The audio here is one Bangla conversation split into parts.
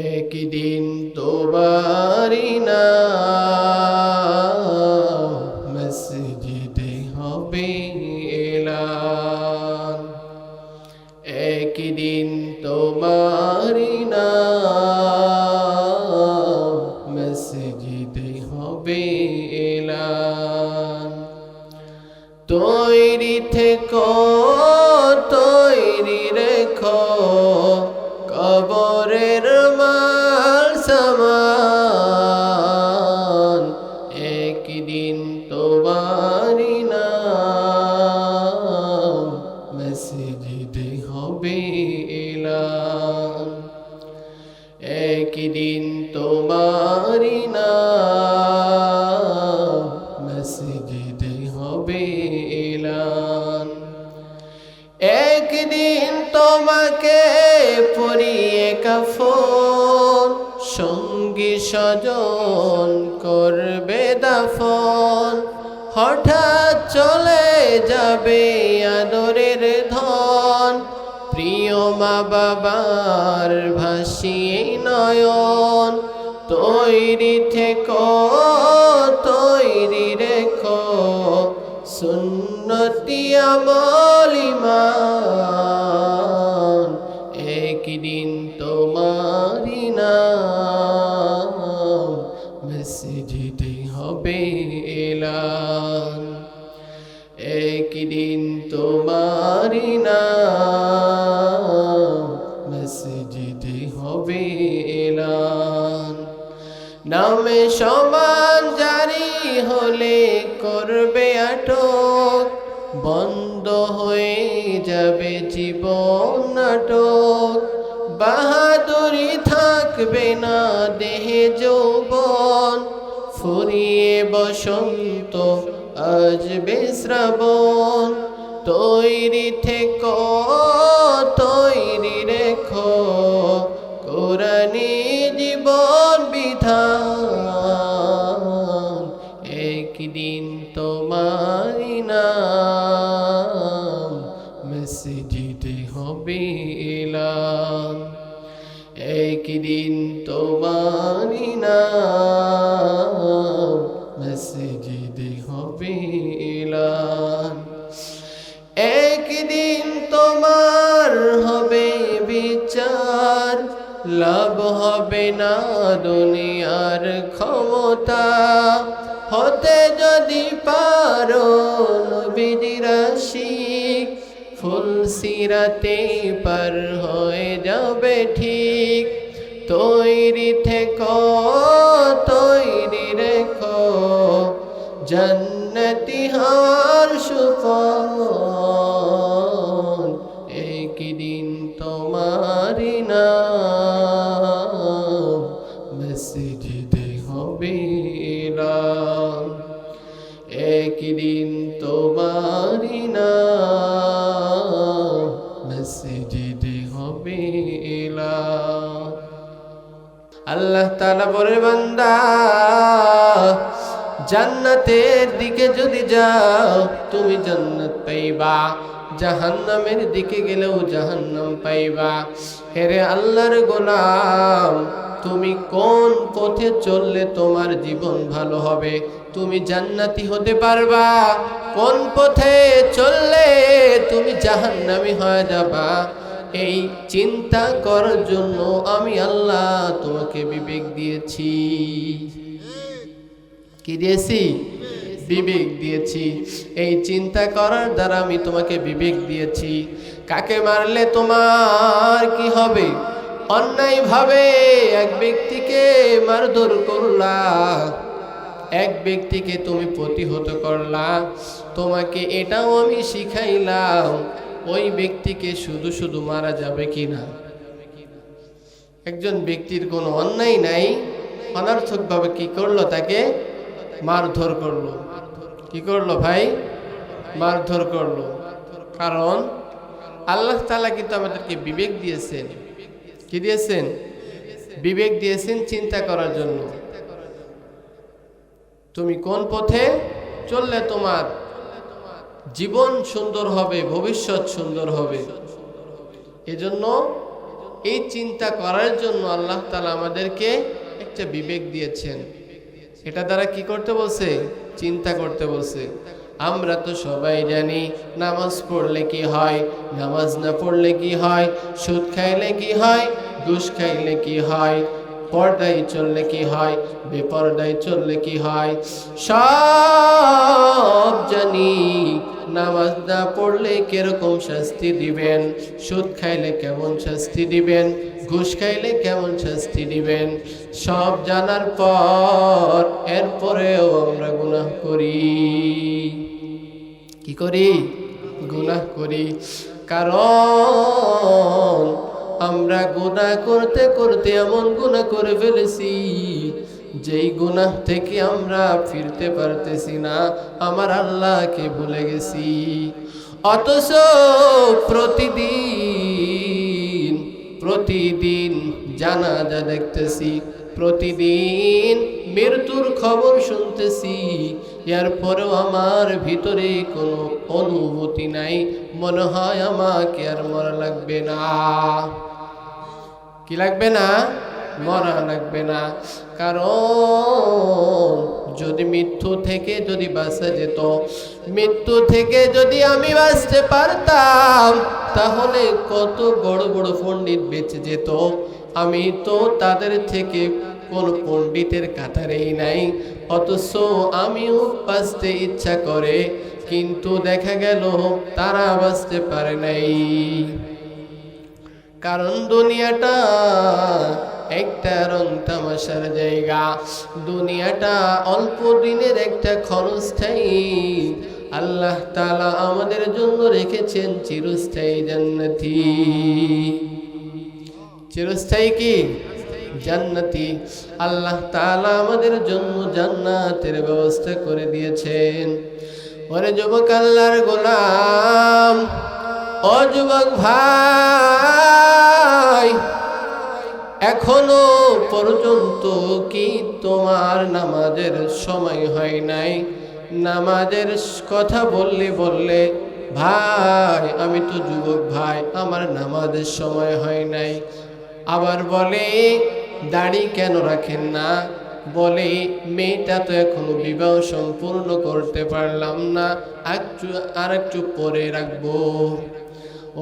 একদিন তোমারি নাম মসজিদে হবে এলান। একদিন তোমারি নাম মসজিদে হবে এলান। তৈরি থেকো তৈরি রেখো কবরের মাল সামান। একদিন তোমারি নাম মসজিদে হবে এলান। একদিন তোমারি নাম মসজিদে হবে এলান। একদিন তোমাকে পরিয়ে কাফন, সঙ্গী স্বজন করবে দাফন। হঠাৎ চলে যাবে আদরের ধন, প্রিয় মা বাবার ভাসিয়ে নয়ন। তৈরি থেকো তৈরি রেখো সুন্নতি আমল ঈমান। একদিন তোমারি নাম মসজিদে হবে এলান। একদিন তোমারি নাম মসজিদে হবে এলান। নামে সমান জারি হলে করবে আটক, বন্ধ হয়ে যাবে জীবন নাটক। বাহাদুরি থাকবে না দেহে যৌবন, ফুরিয়ে বসন্ত আসবে শ্রাবণ। তৈরি থেকো তৈরি রেখো কোরআনে জীবন বিধান। একদিন তোমারি নাম মসজিদে হবে এলান। একদিন তোমারি নাম মসজিদে হবে এলান। একদিন তোমার হবে বিচার, লাভ হবে না দুনিয়ার ক্ষমতা। হতে যদি পারো নবীর আশিক, ফুল সিরাতে পার হয়ে যাবে ঠিক। তৈরি থেকো তৈরি রেখো জান্নাতি হওয়ার সুফল। একদিন তোমারি নাম মসজিদে হবে এলান। একদিন তোমারি নাম মসজিদে হবে এলান। আল্লাহ তাআলা বলে, বান্দা জান্নাতের দিকে যদি যাও তুমি জান্নাত পাইবা, জাহান্নামের দিকে গেলেও জাহান্নাম পাইবা। হেরে আল্লাহর গোলাম, তুমি কোন পথে চললে তোমার জীবন ভালো হবে, তুমি জান্নাতি হতে পারবা? কোন পথে চললে তুমি জাহান্নামী হয়ে যাবা? এই চিন্তা করার জন্য আমি আল্লাহ তোমাকে বিবেক দিয়েছি। কি দিয়েছি? বিবেক দিয়েছি। এই চিন্তা করার দ্বারা আমি তোমাকে বিবেক দিয়েছি। কাকে মারলে তোমার কি হবে? অন্যায় ভাবে এক ব্যক্তিকে মারধর করলা, এক ব্যক্তিকে তুমি প্রতিহত করলা, তোমাকে এটাও আমি শিখাইলাম ওই ব্যক্তিকে শুধু শুধু মারা যাবে কিনা। একজন ব্যক্তির কোনো অন্যায় নাই, অনর্থক ভাবে কি করলো? তাকে মারধর করলো। কি করলো ভাই? মারধর করলো। কারণ আল্লাহ তাআলা কিন্তু আমাদেরকে বিবেক দিয়েছেন। কি দিয়েছেন? বিবেক দিয়েছেন চিন্তা করার জন্য। তুমি কোন পথে চললে তোমার জীবন সুন্দর হবে, ভবিষ্যৎ সুন্দর হবে। এজন্য এই চিন্তা করার জন্য আল্লাহ তাআলা আমাদেরকে একটা বিবেক দিয়েছেন। এটা দ্বারা কি করতে বলছে? চিন্তা করতে বলছে। আমরা তো সবাই জানি নামাজ পড়লে কি হয়, নামাজ না পড়লে কি হয়, সুদ খাইলে কি হয়, ঘুষ খাইলে কি হয়, পর্দায় চললে কি হয়, বেপর্দায় চললে কি হয়, সব জানি। নামাজ না পড়লে কিরকম শাস্তি দিবেন, সুদ খাইলে কেমন শাস্তি দিবেন, ঘুষ খাইলে কেমন শাস্তি দিবেন, সব জানার পর এরপরেও আমরা গুনাহ করি। কি করি? গুনাহ করি। কারণ আমরা গুনাহ করতে করতে এমন গুনাহ করে ফেলেছি যেই গুনাহ থেকে আমরা ফিরতে পারতেছি না, আমার আল্লাহকে ভুলে গেছি। অথচ প্রতিদিন জানাজা দেখতেছি, প্রতিদিন মৃত্যুর খবর শুনতেছি, এরপরেও আমার ভিতরে কোনো অনুভূতি নাই, মনে হয় আমাকে আর মরা লাগবে না। কি লাগবে না? মরা লাগবে না। কারণ যদি মৃত্যু থেকে যদি বাঁচা যেত, মৃত্যু থেকে যদি আমি বাঁচতে পারতাম, তাহলে কত বড় বড় পণ্ডিত বেঁচে যেত। আমি তো তাদের থেকে কোন পণ্ডিতের কাতারেই নাই, অথচ আমিও বাঁচতে ইচ্ছা করে, কিন্তু দেখা গেল তারা বাঁচতে পারে নাই। কারণ দুনিয়াটা একটা রং তামাশার জায়গা, দুনিয়াটা অল্প দিনের একটা ক্ষণস্থায়ী। আল্লাহ তাআলা আমাদের জন্য রেখেছেন চিরস্থায়ী জান্নাতি। চিরস্থায়ী কি? জান্নাতি। আল্লাহ তাআলা আমাদের জন্য জান্নাতের ব্যবস্থা করে দিয়েছেন। ওরে যুবক আল্লাহর গোলাম, ও যুবক ভাই, এখনো পর্যন্ত কি তোমার নামাজের সময় হয় নাই? নামাজের কথা বললে ভাই আমি তো যুবক ভাই, আমার নামাজের সময় হয় নাই। আবার বলে দাড়ি কেন রাখেন না? বলে মেয়েটা তো এখনো বিবাহ সম্পূর্ণ করতে পারলাম না, আর একটু পরে রাখবো।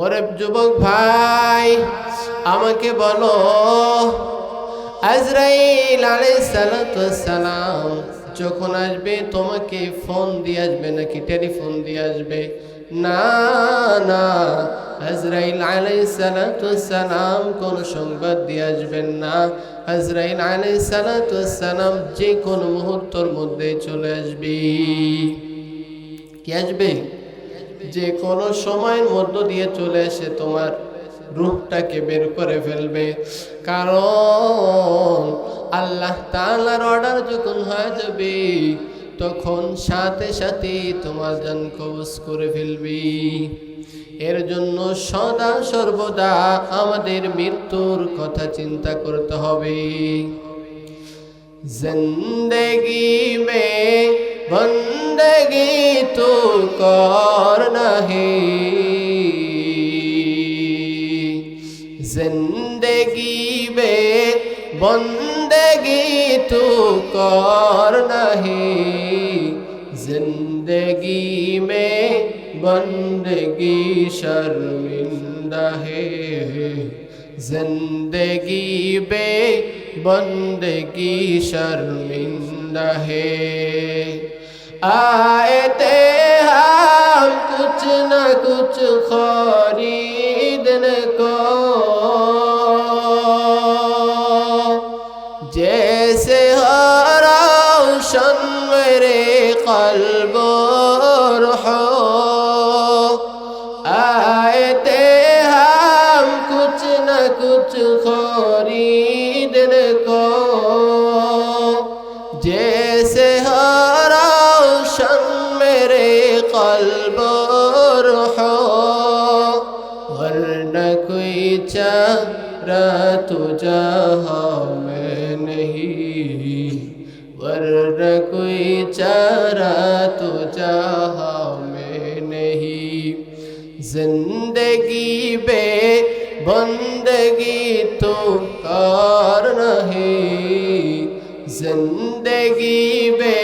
ওরে যুবক ভাই, আমাকে বলো, আজরাইল আলাইহিস সালাতু ওয়াস সালাম যখন আসবে তোমাকে ফোন দিয়ে আসবে নাকি টেলিফোন দিয়ে আসবে? না না, আজরাইল আলাইহিস সালাতু ওয়াস সালাম কোন সংবাদ দিয়ে আসবেন না। আজরাইল আলাইহিস সালাতু ওয়াস সালাম যে কোন মুহূর্তের মধ্যে চলে আসবে। কি আসবে? যে কোনো সময়ের মধ্য দিয়ে চলে এসে তোমার রূহটাকে বের করে ফেলবে। কারণ আল্লাহ তাআলার অর্ডার যখন হয়ে যাবে, তখন সাথে সাথে তোমার জান কবজ করে ফেলবে। এর জন্য সদা সর্বদা আমাদের মৃত্যুর কথা চিন্তা করতে হবে। জিন্দেগি মে বন্দেগি তো করনা হে, जिंदगी में बंदगी तो करना है, जिंदगी में बंदगी शर्मिंदा है, जिंदगी में बंदगी शर्मिंदा है। आए थे हम कुछ न कुछ खरीदने को, जैसे हो रोशन मेरे क़ल्ब और हो। आए थे हम कुछ न कुछ खरीदने को, जैसे हो रोशन मेरे क़ल्ब और हो। वरना कोई चारा तो जहाँ में नहीं, वरना कोई चारा तो जहाँ में नहीं। जिंदगी बे बंदगी जिंदगी बे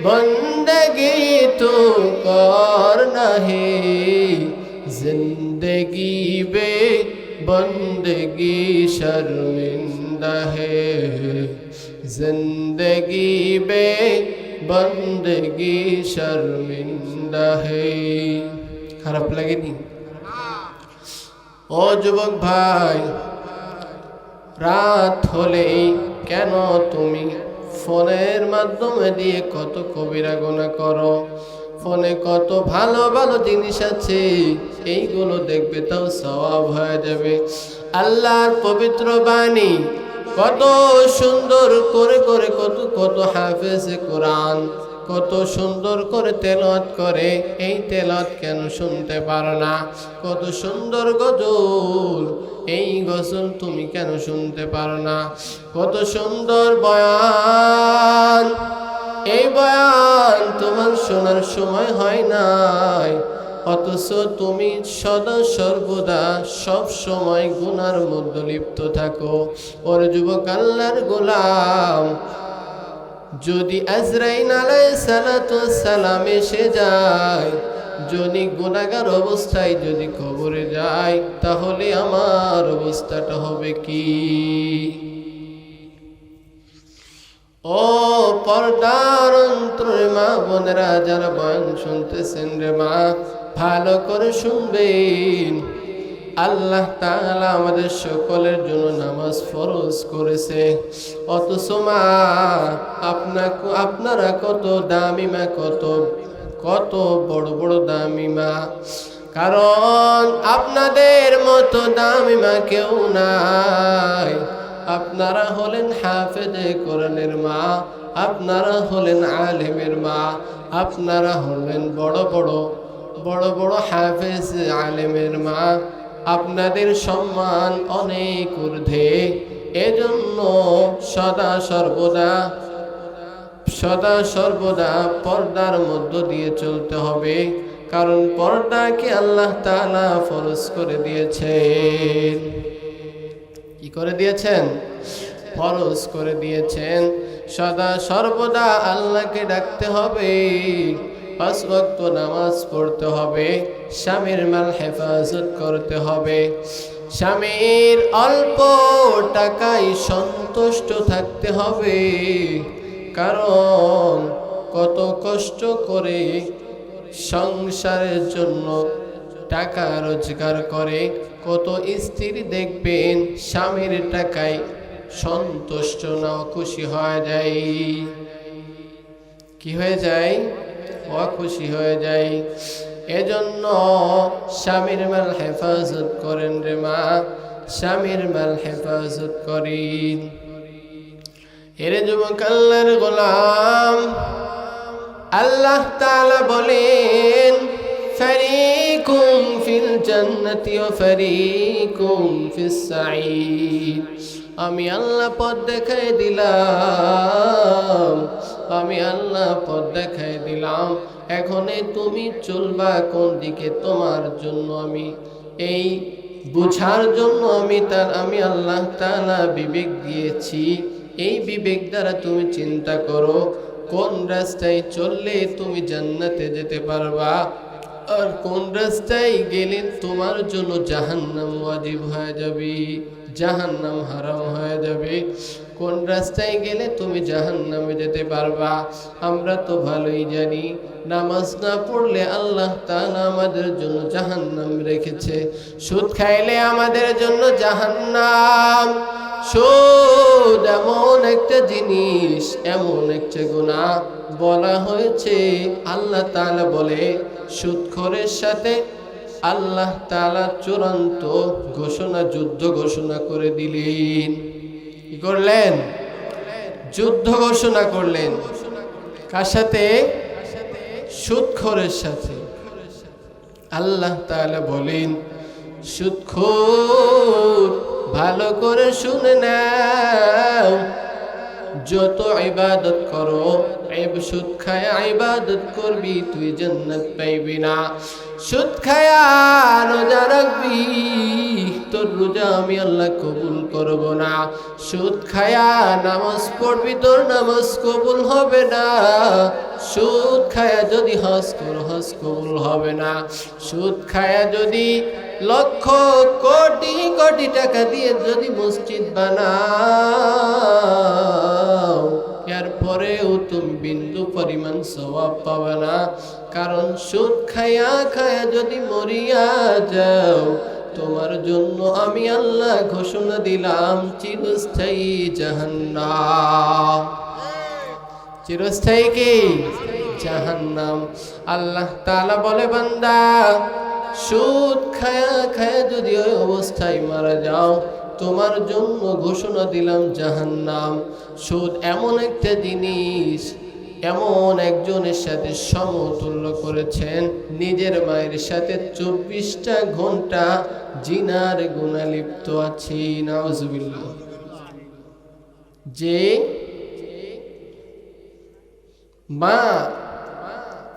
बंदगी तू करना है जिंदगी बे बंदगी शर्मिंदा है जिंदगी बे बंदगी शर्मिंदा है খারাপ লাগেনি ও যুবক ভাই রাত হলেই কেন তুমি ফোনের মাধ্যমে দিয়ে কত কবিরা গুনাহ করো ফোনে কত ভালো ভালো জিনিস আছে এইগুলো দেখবে তাও সওয়াব হয়ে যাবে আল্লাহর পবিত্র বাণী কত সুন্দর করে করে কত কত হাফেজে কোরআন কত সুন্দর করে তেলাওয়াত করে এই তেলাওয়াত কেন শুনতে পারো না কত সুন্দর গজল এই গজল তুমি কেন শুনতে পারো না কত সুন্দর বয়ান এই বয়ান তোমার শোনার সময় হয় নাই অথচ তুমি সদা সর্বদা সব সময় গুনার মধ্যে লিপ্ত থাকো ওর যুবক আল্লাহর গোলাম যদি আজরাইল আলাইহিস সালাতু ওয়াস সালাম এসে যায় যদি গুনাহগার অবস্থায় যদি কবরে যায় তাহলে আমার অবস্থাটা হবে কি ও পর্দার অন্তরে মা বোনেরা যারা বয়ান শুনতেছেন রে মা ভালো করে শুনবেন আল্লাহ তাআলা আমাদের সকলের জন্য নামাজ ফরজ করেছে অথচ মা আপনারা কত দামি মা কত বড় বড় দামি মা কারণ আপনাদের মতো দামি মা কেউ নাই আপনারা হলেন হাফেজে কোরআনের মা আপনারা হলেন আলেমের মা আপনারা হলেন বড় বড় হাফেজ আলেমের মা আপনাদের সম্মান অনেক ঊর্ধ্বে এজন্য সদা সর্বদা পর্দার মধ্য দিয়ে চলতে হবে কারণ পর্দাকে আল্লাহ তাআলা ফরজ করে দিয়েছেন কি করে দিয়েছেন ফরজ করে দিয়েছেন সদা সর্বদা আল্লাহকে ডাকতে হবে 5 ওয়াক্ত নামাজ পড়তে হবে স্বামীর মাল হেফাজত করতে হবে স্বামীর অল্প টাকায় সন্তুষ্ট থাকতে হবে কারণ কত কষ্ট করে সংসারের জন্য টাকা রোজগার করে কত স্ত্রী দেখবেন স্বামীর টাকায় সন্তুষ্ট না খুশি হয়ে যায় কি হয়ে যায় অখুশি হয়ে যায় এজন্য স্বামীর মাল হেফাজত করেন রে মা স্বামীর মাল হেফাজত করেন এরে যুবক আল্লাহর গোলাম আল্লাহ তাআলা বলেন ফারিকুম ফিল জান্নাতি ওয়া ফারিকুম ফিস সাঈদ আমি আল্লাহ পথ দেখাই দিলাম এখন তুমি চলবা কোন দিকে তোমার জন্য আমি এই বুঝার জন্য আমি আল্লাহ তাআলা বিবেক দিয়েছি এই বিবেক দ্বারা তুমি চিন্তা করো কোন রাস্তায় চললে তুমি জান্নাতে যেতে পারবা আর কোন রাস্তায় গেলে তোমার জন্য জাহান্নাম ওয়াজিব হয়ে যাবে জাহান্নাম হারাম হয়ে যাবে কোন রাস্তায় গেলে তুমি জাহান্নামে যেতে পারবা আমরা তো ভালোই জানি নামাজ না পড়লে আল্লাহ তাআলা আমাদের জন্য জাহান্নাম রেখেছে সুদ খাইলে আমাদের জন্য জাহান্নাম সুদ এমন একটা জিনিস এমন একটা গুনাহ বলা হয়েছে আল্লাহ তাআলা বলে সুদখোরের সাথে আল্লাহ তাআলা চূড়ান্ত যুদ্ধ ঘোষণা করে দিলেন কি করলেন যুদ্ধ ঘোষণা করলেন কার সাথে সুদখোরের সাথে আল্লাহ তাআলা বলেন সুদখোর ভালো করে শুনে নাও যত ইবাদত করো সুদ খায়া ইবাদত করবি তুই জান্নাত পাইবি না সুদ খায়া রোজা রাখবি তোর রোজা আমি আল্লাহ কবুল করব না। সুদ খায়া নামাজ পড়বি, তোর নামাজ কবুল হবে না। সুদ খায়া যদি হজ কর, হজ কবুল হবে না। সুদ খায়া যদি লক্ষ কোটি কোটি টাকা দিয়ে যদি মসজিদ বানাও, এরপরেও তুমি বিন্দু পরিমাণ সওয়াব পাবে না। কারণ সুদ খায়া খায়া যদি মরিয়া যাও, তোমার জন্য আমি আল্লাহ ঘোষণা দিলাম চিরস্থায়ী জাহান্নাম। চিরস্থায়ী কি? জাহান্নাম। আল্লাহ তাআলা বলে, বান্দা সুদ খায়া খায়া যদি ওই অবস্থায় মারা যাও, তোমার জন্য ঘোষণা দিলাম জাহান্নাম। সুদ এমন একটা জিনিস, এমন একজনের সাথে সমতুল্য করেছেন নিজের মায়ের সাথে 24টা ঘন্টা জিনার গুনাহ লিপ্ত আছি। নাউজুবিল্লাহ। যে মা,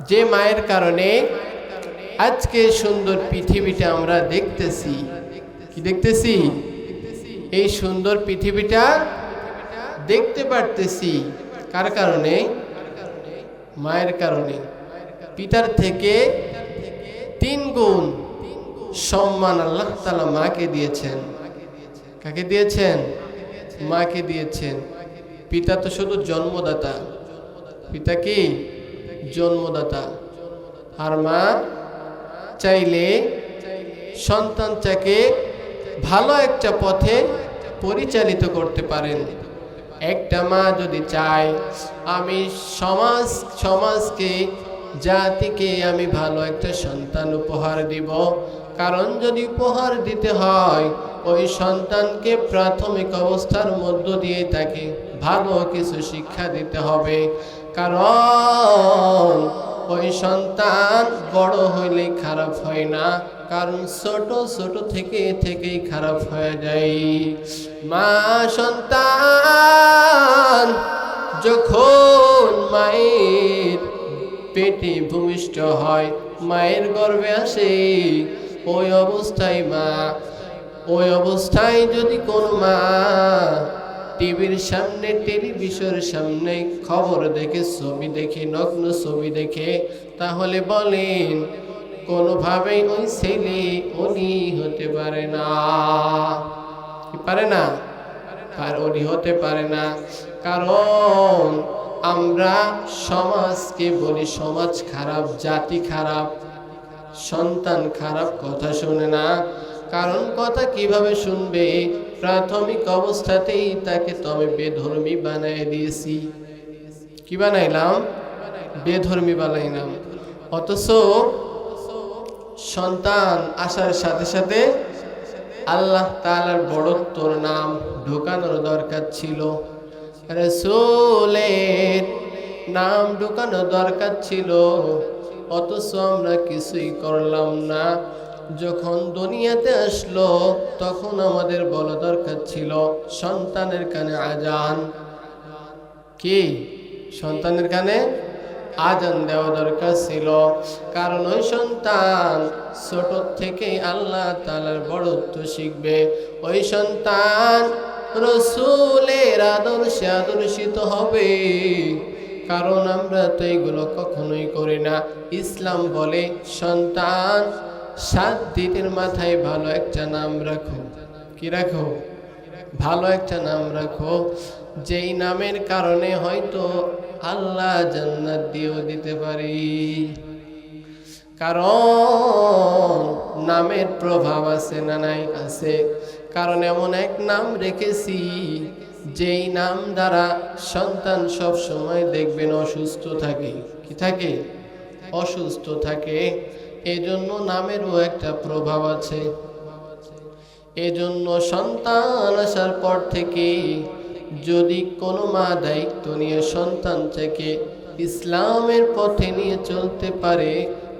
যে মায়ের কারণে আজকে সুন্দর পৃথিবীটা আমরা দেখতেছি। কি দেখতেছি? এই সুন্দর পৃথিবীটা দেখতে পারতেছি কার কারণে? মায়ের কারণে। পিতার থেকে 3 গুণ সম্মান আল্লাহ তাআলা মাকে দিয়েছেন। কাকে দিয়েছেন? মাকে দিয়েছেন। পিতা তো শুধু জন্মদাতা। পিতা কি? জন্মদাতা। আর মা চাইলে সন্তানটাকে ভালো একটা পথে পরিচালিত করতে পারেন। একটা মা যদি চায় আমি সমাজকে, জাতিকে আমি ভালো একটা সন্তান উপহার দিব, কারণ যদি উপহার দিতে হয় ওই সন্তানকে প্রাথমিক অবস্থার মধ্য দিয়ে তাকে ভালো কিছু শিক্ষা দিতে হবে। কারণ ওই সন্তান বড় হইলে খারাপ হয় না, কারণ ছোট ছোট থেকেই খারাপ হয়ে যায়। মা সন্তান যখন মায়ের পেটে ভূমিষ্ঠ হয়, মায়ের গর্ভে আসে, ওই অবস্থায় যদি কোন মা টিভির সামনে, টেলিভিশনের সামনে খবর দেখে, ছবি দেখে, নগ্ন ছবি দেখে, তাহলে বলেন কোনোভাবেই ওই ছেলে উনি হতে পারে না। পারে না? আর উনি হতে পারে না। কারণ আমরা সমাজকে বলি সমাজ খারাপ, জাতি খারাপ, সন্তান খারাপ, কথা শোনে না। কারণ কথা কিভাবে শুনবে? প্রাথমিক অবস্থাতেই তাকে তো আমি বেধর্মী বানিয়ে দিয়েছি। কি বানাইলাম? বেধর্মী বানাইলাম। অথচ সন্তান আসার সাথে সাথে আল্লাহ তাআলার বড়ত্বর নাম ঢোকানোর দরকার ছিল, রাসূলের নাম ঢোকানো দরকার ছিল। অথচ আমরা কিছুই করলাম না। যখন দুনিয়াতে আসলো তখন আমাদের বলা দরকার ছিল সন্তানের কানে আজান। কি? সন্তানের কানে আজান দেওয়া দরকার ছিল। কারণ ওই সন্তান ছোট থেকে আল্লাহ তাআলার বড়ত্ব শিখবে। ওই সন্তান রাসূলের আদর্শে আদর্শিত হবে। কারণ আমরা তো এইগুলো কখনোই করি না। ইসলাম বলে সন্তান 7 দিনের মাথায় ভালো একটা নাম রাখো। কি রাখো? ভালো একটা নাম রাখো, যেই নামের কারণে হয়তো আল্লাহ জান্নাত দিয়েও দিতে পারি। কারণ নামের প্রভাব আছে না নাই? আছে। কারণ এমন এক নাম রেখেছি যেই নাম দ্বারা সন্তান সব সময় দেখবেন অসুস্থ থাকে। কি থাকে? অসুস্থ থাকে। এজন্য নামেরও একটা প্রভাব আছে। এজন্য সন্তান আসার পর থেকে যদি কোনো মা দায়িত্ব নিয়ে সন্তানটাকে ইসলামের পথে নিয়ে চলতে পারে,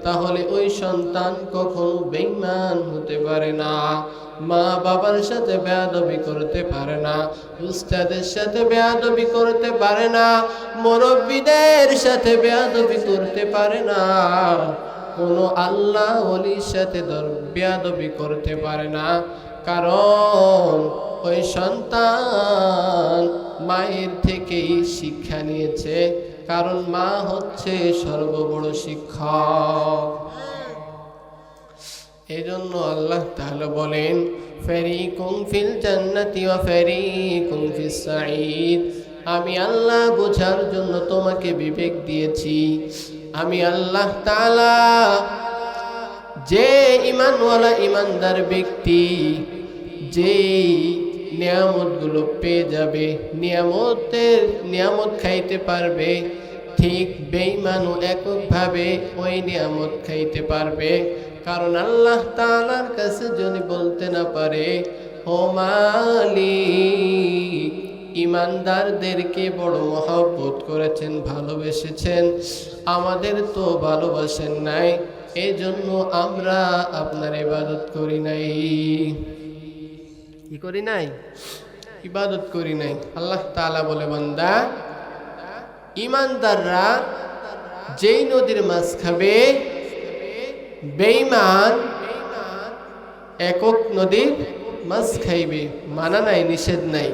তাহলে ওই সন্তান কখনো বেঈমান হতে পারে না। মা বাবার সাথে বেয়াদবি করতে পারে না, উস্তাদের সাথে বেয়াদবি করতে পারে না, মুরব্বিদের সাথে বেয়াদবি করতে পারে না, কোনো আল্লাহ ওলির সাথে বেয়াদবি করতে পারে না। কারণ ওই সন্তান মায়ের থেকেই শিক্ষা নিয়েছে, কারণ মা হচ্ছে সর্ববড় শিক্ষক। এই জন্য আল্লাহ তাআলা বলেন, ফারিকুম ফিল জান্নাতি ওয়া ফারিকুম ফিস সাঈদ। আমি আল্লাহ বোঝার জন্য তোমাকে বিবেক দিয়েছি। আমি আল্লাহ তাআলা যে ঈমানওয়ালা ঈমানদার ব্যক্তি যে নিয়ামতগুলো পেয়ে যাবে, নিয়ামত খাইতে পারবে, ঠিক বেঈমানও এককভাবে ওই নিয়ামত খাইতে পারবে। কারণ আল্লাহ তাআলার কাছে যদি বলতে না পারে, ও মালিক, ঈমানদারদেরকে বড় মহব্বত করেছেন, ভালোবেসেছেন, আমাদের তো ভালোবাসেন নাই, এই জন্য আমরা আপনার ইবাদত করি নাই। কি করি নাই? ইবাদত করি নাই। আল্লাহ তাআলা বলে, বান্দা, ঈমানদাররা যেই নদীর মাছ খাবে, বেঈমান একক নদীর মাছ খাইবে। মানা নাই, নিষেধ নাই।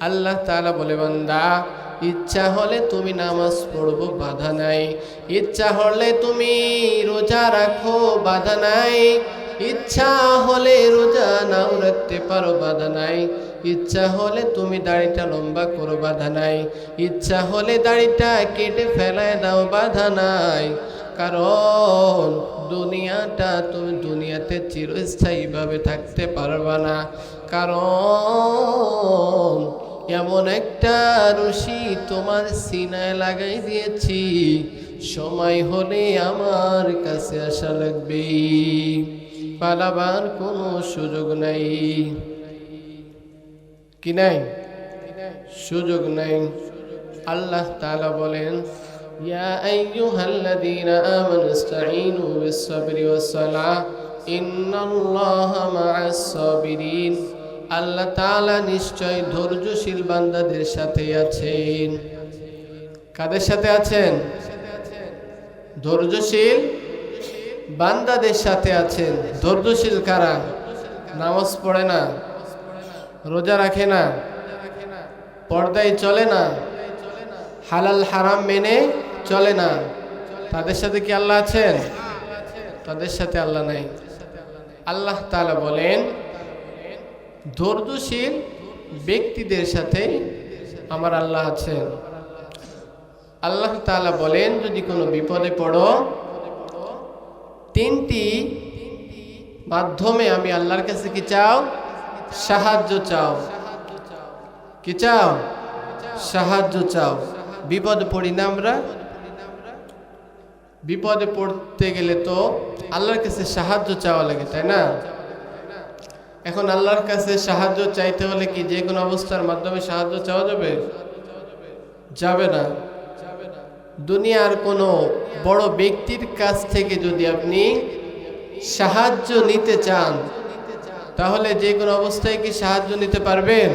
আল্লাহ তাআলা বলে, বান্দা, ইচ্ছা হলে তুমি নামাজ পড়বো, বাধা নাই। ইচ্ছা হলে তুমি রোজা রাখো, বাধা নাই। ইচ্ছা হলে রোজা নাও রাখতে পারো, বাধা নাই। ইচ্ছা হলে তুমি দাড়িটা লম্বা করো, বাধা নাই। ইচ্ছা হলে দাড়িটা কেটে ফেলায় দাও, বাধা নাই। কারণ তুমি দুনিয়াতে চিরস্থায়ীভাবে থাকতে পারবা না। কারণ এমন একটা রশি তোমার সিনায় লাগাই দিয়েছি, সময় হলে আমার কাছে আসা লাগবে, পালাবার কোনো সুযোগ নাই। কি নাই? সুযোগ নাই। আল্লাহ তাআলা বলেন, ইয়া আইয়ুহাল্লাযীনা আমানু ইসতাঈনু বিস-সাবরি ওয়াস-সালাহ ইন্নাল্লাহা মা'আস সাবিরিন। আল্লাহ তাআলা নিশ্চয় ধৈর্যশীল বান্দাদের সাথে আছেন। কাদের সাথে আছেন? ধৈর্যশীল বান্দাদের সাথে আছেন। ধৈর্যশীল কারা? নামাজ পড়ে না, রোজা রাখে না, পর্দায় চলে না, হালাল হারাম মেনে চলে না, তাদের সাথে কি আল্লাহ আছেন? তাদের সাথে আল্লাহ নাই। আল্লাহ তাআলা বলেন, ধৈর্যশীল ব্যক্তিদের সাথে আমার আল্লাহ আছেন। আল্লাহ তাআলা বলেন, যদি কোনো বিপদে পড়ো, তিনটি মাধ্যমে আমি আল্লাহর কাছে কি চাও? সাহায্য চাও। কি চাও? সাহায্য চাও। বিপদে পড়ি না আমরা? বিপদে পড়তে গেলে তো আল্লাহর কাছে সাহায্য চাওয়া লাগে, তাই না? এখন আল্লাহর কাছে সাহায্য চাইতে হলে কি যে কোনো অবস্থার মাধ্যমে সাহায্য চাওয়া যাবে? যাবে না। দুনিয়ার কোনো বড় ব্যক্তির কাছ থেকে যদি আপনি সাহায্য নিতে চান, তাহলে যে কোনো অবস্থায় কি সাহায্য নিতে পারবেন?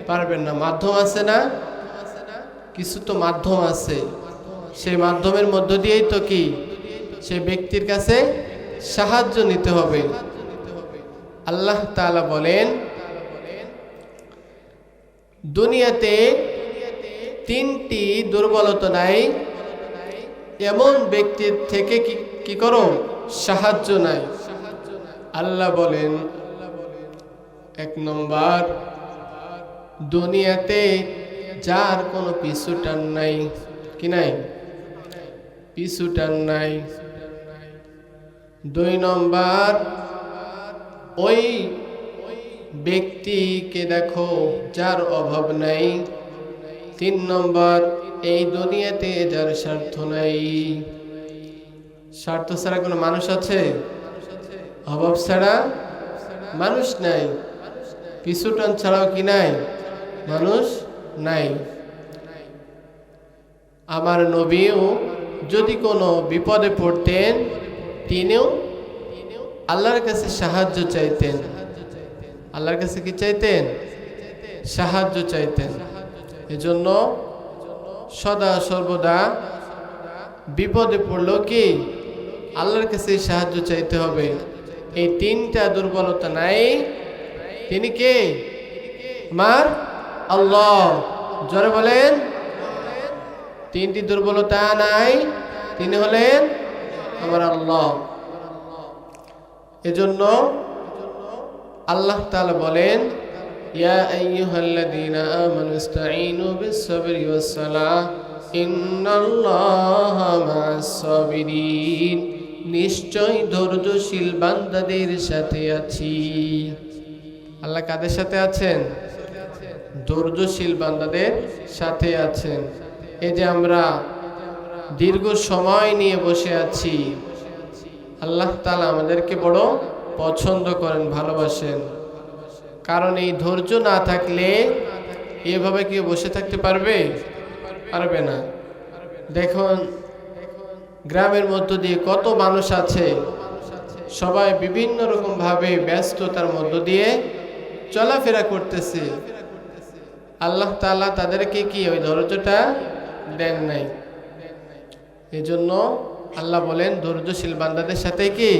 পারবেন না। মাধ্যম আছে না? কিছু তো মাধ্যম আছে, সেই মাধ্যমের মধ্য দিয়েই তো কি সেই ব্যক্তির কাছে সাহায্য নিতে হবে। আল্লাহ তাআলা বলেন, দুনিয়াতে তিনটি দুর্বলতা নাই এমন ব্যক্তির থেকে কি করো? সাহায্য নাই। আল্লাহ বলেন, এক নম্বর, দুনিয়াতে যার কোনো পিছু টান নাই। কি নাই? পিছু টান নাই। দুই নম্বর, ওই ব্যক্তিকে দেখো যার অভাব নাই। তিন নম্বর, এই দুনিয়াতে যার স্বার্থ নাই। স্বার্থ ছাড়া কোনো মানুষ আছে? অভাব ছাড়া মানুষ নাই। পিছুটান ছাড়াও কি নাই? মানুষ নাই। আমার নবীও যদি কোনো বিপদে পড়তেন, তিনিও আল্লাহর কাছে সাহায্য চাইতেন। আল্লাহর কাছে কি চাইতেন? সাহায্য চাইতেন। এজন্য সদা সর্বদা বিপদে পড়লো কি আল্লাহর কাছে সাহায্য চাইতে হবে। এই তিনটা দুর্বলতা নাই, তিনি কে? আমার আল্লাহ। জোরে বলেন, তিনটি দুর্বলতা নাই, তিনি হলেন আমার আল্লাহ। এজন্য আল্লাহ তাআলা বলেন, ইয়া আইয়ুহাল্লাযীনা আমানু ইসতাঈনু বিস-সাবরি ওয়াস-সালাহ ইন্নাল্লাহা মা'আস-সাবিরিন। নিশ্চয় ধৈর্যশীল বান্দাদের সাথে আছি। আল্লাহ কাদের সাথে আছেন? ধৈর্যশীল বান্দাদের সাথে আছেন। এই যে আমরা দীর্ঘ সময় নিয়ে বসে আছি, আল্লাহ তাআলা আমাদেরকে বড় পছন্দ করেন, ভালোবাসেন। কারণ এই ধৈর্য না থাকলে এভাবে কি বসে থাকতে পারবে? পারবে না। দেখুন গ্রামের মধ্য দিয়ে কত মানুষ আছে, সবাই বিভিন্ন রকম ভাবে ব্যস্ততার মধ্য দিয়ে চলাফেরা করতেছে। আল্লাহ তাআলা তাদেরকে কি ওই ধৈর্যটা দেন নাই। এজন্য আল্লাহ বলেন ধৈর্যশীল বান্দাদের সাথে কি